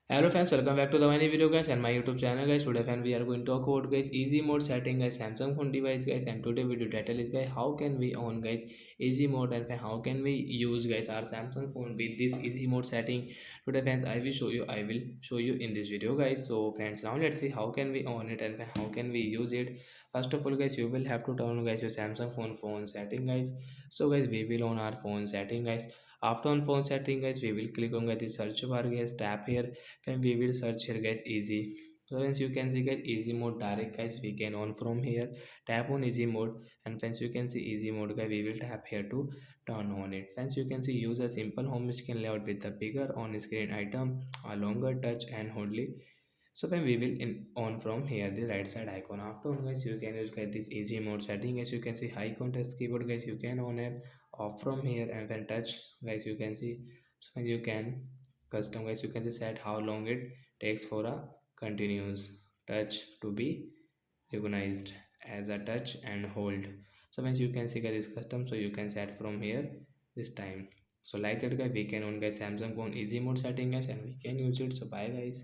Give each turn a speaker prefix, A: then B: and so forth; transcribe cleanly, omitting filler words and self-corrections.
A: Hello friends, welcome back to the many video guys and my YouTube channel guys. Today friend we are going to talk about guys easy mode setting guys Samsung phone device guys, and today video title is guys how can we on guys easy mode, and how can we use guys our Samsung phone with this easy mode setting. Today friends I will show you in this video guys. So friends, now let's see how can we on it and how can we use it. First of all guys, you will have to turn on guys your Samsung phone setting guys. So guys, we will on our phone setting guys. After on phone setting guys, we will click on guys the search bar guys, tap here, then we will search here guys easy. So once you can see guys easy mode direct guys, we can on from here, tap on easy mode, and once you can see easy mode guys, we will tap here to turn on it. Once you can see use a simple home screen layout with a bigger on screen item, a longer touch and holdly. So when we will in on from here the right side icon. After on guys, you can use guys this easy mode setting. As you can see high contrast keyboard guys, you can on it off from here, and when touch guys you can see. So when you can custom guys, you can just set how long it takes for a continuous touch to be recognized as a touch and hold. So once you can see guys is custom, so you can set from here this time. So like that guys, we can on guys Samsung phone easy mode setting guys, and we can use it. So bye guys.